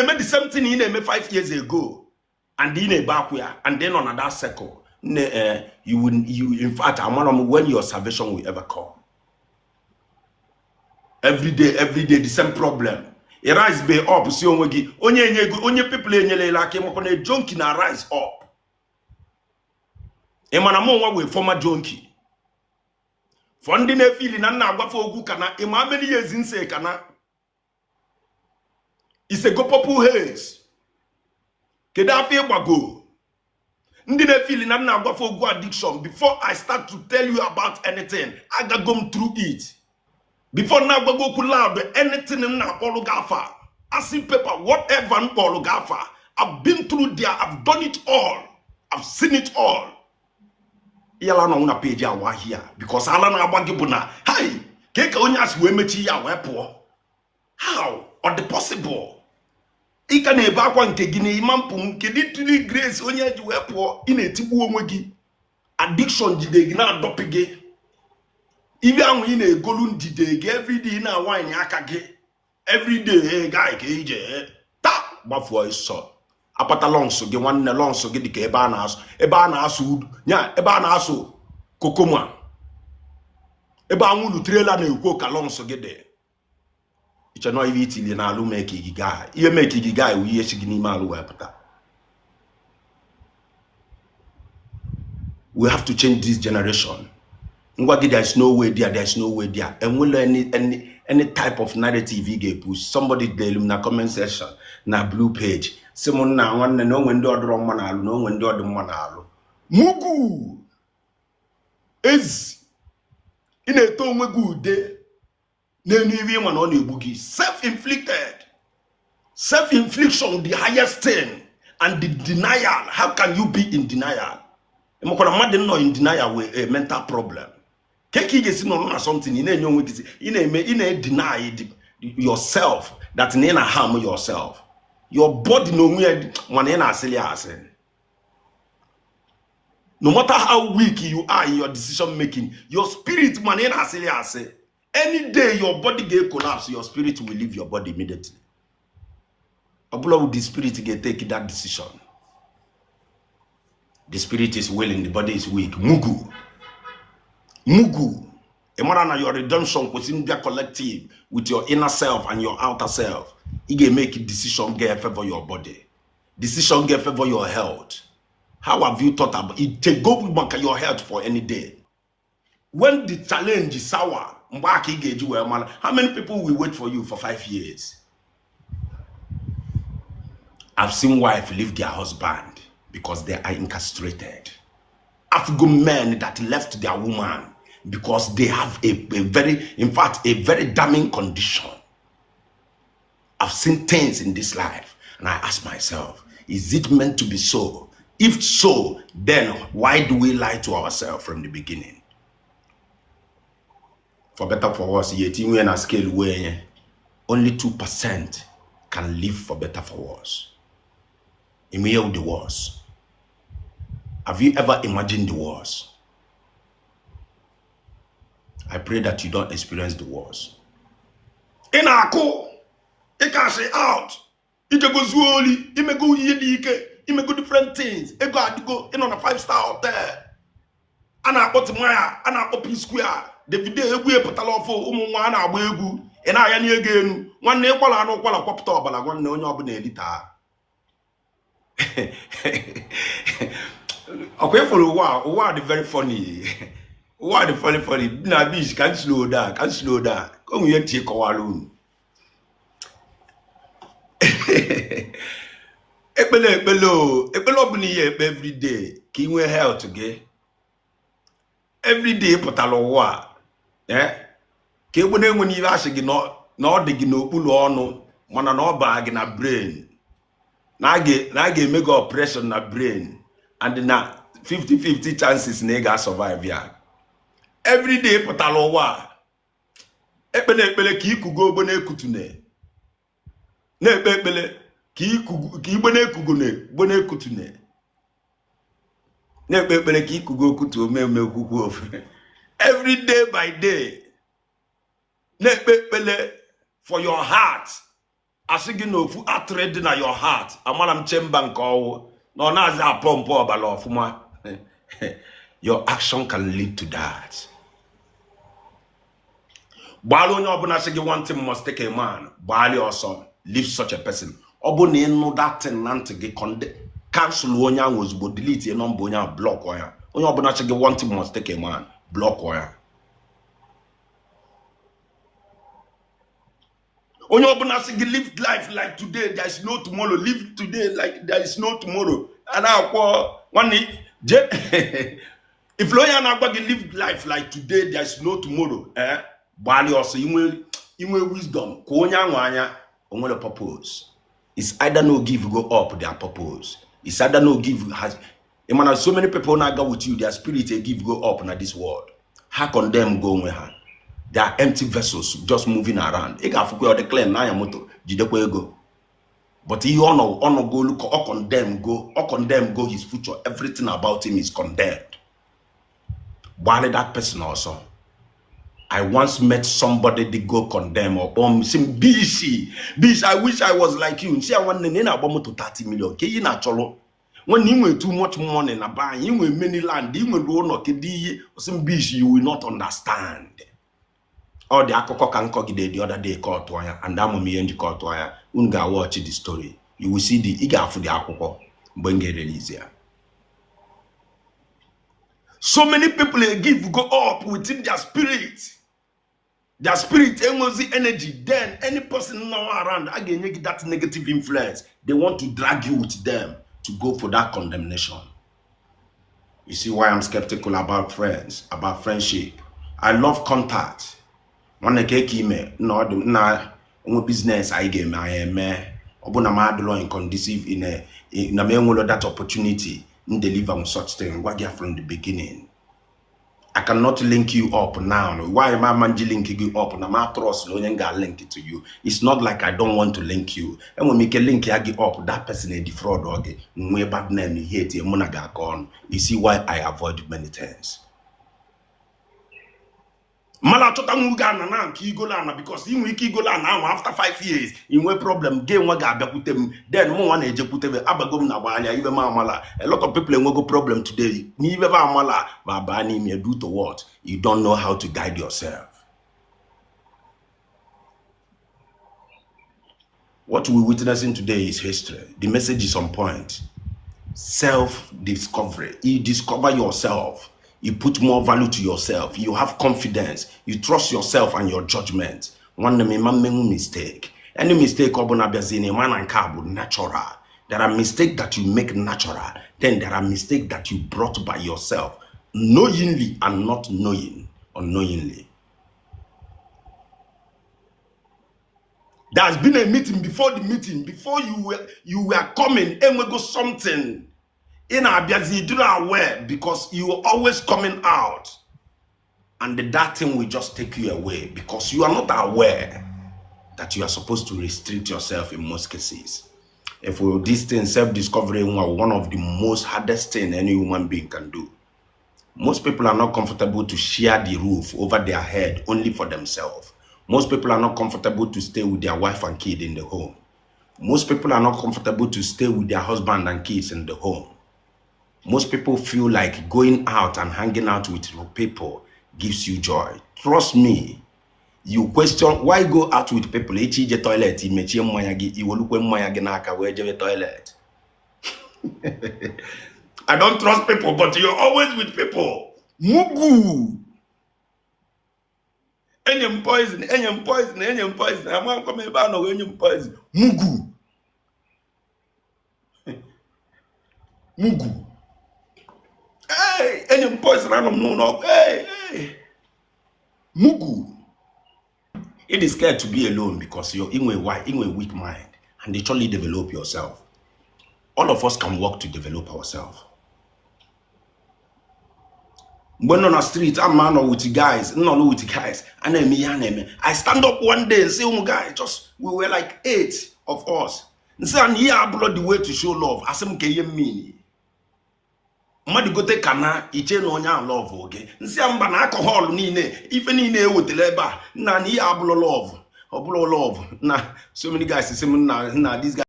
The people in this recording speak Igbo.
made the same thing in 5 years ago, and in a backward, and then on that circle. You in fact, I'm one of when your salvation will ever come. Every day, the same problem. A rise be up, see onye people like him on a junkie na rise up. A man among one former junkie. Funding a feeling and now go for kana, a man many years in say kana. It's a go popu haze. Kedafi wago. Ndine feeling and now go for go addiction. Before I start to tell you about anything, I got gone through it. Before now go loud anything in now Paulo Gafa. I see paper, whatever in Paulo Gafa. I've been through there, I've done it all. I've seen it all. Yala na una page ya here because ala na abagibuna. Hi, keka onyas we mechi ya wepo. How? Or the possible? Ika na eba kwa nke gini imampum kedi tuli grace onye ji wepo ina tibu onwe gi. Addiction jide gi na adopige. Ibi anwu ina egolu ndide gi every day na wine aka gi. Every day hey guy ke ije ta gbafuo iso. Apata lonso gi nwanne lonso gi dika ebe a na-asụ nya ebe a na-asụ kokoma. Ebe anwulu trailer na ekwo ka lonso gi de. Iche no ivi itili na alu make giga. Ihe make giga wi ihe shigi n'ime alu wepụta. We have to change this generation. There is no way there. There is no way there. And will any type of narrative you get push. Somebody tell him na comment section na blue page. Someone na one no when do other man alu no when do other man alu. Mugu is in a tone mugu de. Self-infliction, the highest thing, and the denial. How can you be in denial? I'm not in denial with a mental problem. Keki is not something in a deny yourself that in a harm yourself. Your body no no matter how weak you are in your decision making, your spirit say. Any day your body get collapse, your spirit will leave your body immediately. Abula with the spirit get take that decision. The spirit is willing, the body is weak. Mugu. Emana your redemption within their collective with your inner self and your outer self. You can make a decision get favor your body. Decision get favor your health. How have you thought about it? Take go back at your health for any day. When the challenge is sour, how many people will wait for you for 5 years? I've seen wives leave their husband because they are incarcerated. I've got men that left their woman because they have a very damning condition. I've seen things in this life and I ask myself, is it meant to be so? If so, then why do we lie to ourselves from the beginning? For better for worse, we on a scale where only 2% can live for better for worse. Imagine the worst. Have you ever imagined the worst? I pray that you don't experience the worst. In our call, it can say out. It can go slowly. It may go yedike. It may go different things. It go in on a 5-star hotel. And I got Maya. And I open square. The video we put a lot for one abegu. And I any again. One name while I know while I popped up, but I want no job in editor. Okay, for a while. Why the very funny? Why the funny? Nah, bitch, can't slow down. Come here, take a walloon. Every day. King we hell to get. Every day, put a lot. Eh? When you ask again, no, they no pull on one no bag in a brain. Now get make operation na brain, and na 50-50 chances nigga survive ya. Every day, put a lot. Epele ki kugo bone kutune. Ne epele ki bone kugune bone kutune. Ne epele ki kugo kutu me kugo. Every day by day. Ne epele for your heart. asigi no fu atrade na your heart amara m chamber nke owo no na aza pompo obala ofuma your action can lead to that. Bali onye obuna sigi one thing must take a man bali also leave such a person obuna inu that thing nante gi cancel onye ahụ ozugbo delete number onye ahụ block ya onye obuna sigi one thing must take a man block ya onye obuna sigi live life like today there is no tomorrow, live today like there is no tomorrow. And one if lawyer na agba live life like today there is no tomorrow bali also inwe wisdom ko onye anwa anya onwe purpose. It's either no give go up their purpose. It's either no give has man so many people now go with you their spirit they give go up in this world. How can them go with her? They are empty vessels just moving around. Ega fuku the claim na ya moto jidekwa ego. But he honor go look or condemn go his future. Everything about him is condemned. Why that person also? I once met somebody that go condemn or bomb sim BC. I wish I was like you. See, I want to bomb to 30 million. Okay, you natural. When you were too much money in a bank, you were many land, you will go no kedi sim BC, you will not understand. Or the akoko can the other day called to wire, and that me and the call to wire. Unga watch the story. You will see the iga for the akoko when get release here. So many people they give go up within their spirit. Their spirit emozi energy. Then any person now around again get that negative influence. They want to drag you with them to go for that condemnation. You see why I'm skeptical about friends, about friendship. I love contact. One me no business I game I am obuna madlo in conducive in a that opportunity in deliver on such thing from the beginning. I cannot link you up now. Why am I linking you up? I'm not trust link it to you. It's not like I don't want to link you. And when we make a link I get up, that person is defraud dog. We bad name you hate you monaga gone. You see why I avoid many things. Mala tota mugana na kigolana because you kigolana now after 5 years in we problem game waga abakutem then mo wana ejekutebe abagom na banya ibe mala a lot of people go problem today ni ibe ba mala ba bani me do to what you don't know how to guide yourself. What we're witnessing today is history. The message is on point. Self-discovery. You discover yourself. You put more value to yourself. You have confidence. You trust yourself and your judgment. One mistake. Any mistake natural. There are mistakes that you make natural. Then there are mistakes that you brought by yourself, knowingly and not knowing, unknowingly. There's been a meeting before the meeting, before you were coming, and we go something. In Abiazi, you are aware because you are always coming out, and that thing will just take you away because you are not aware that you are supposed to restrict yourself in most cases. If this thing, self-discovery, one of the most hardest thing any human being can do. Most people are not comfortable to share the roof over their head only for themselves. Most people are not comfortable to stay with their wife and kid in the home. Most people are not comfortable to stay with their husband and kids in the home. Most people feel like going out and hanging out with people gives you joy. Trust me. You question why go out with people. Toilet. Toilet. I don't trust people, but you're always with people. Mugu. Enyem poison. I'm going to come about no enyem poison. Mugu. Mugu. Hey, enyem poison. I don't know. Hey. Mugu. It is scared to be alone because you're in a weak mind and they truly develop yourself. All of us can work to develop ourselves. When on the street, I'm man with the guys, I stand up one day and say, oh guy, we were like 8 of us. And say, and here I blood the way to show love. I say, me. Madi go take kana, iche no nya love, okay? And say, I'm ban alcohol, nine, even in a with the labor, nan here I blow love. Obulo love. Nah, so many guys say, nah, this guy.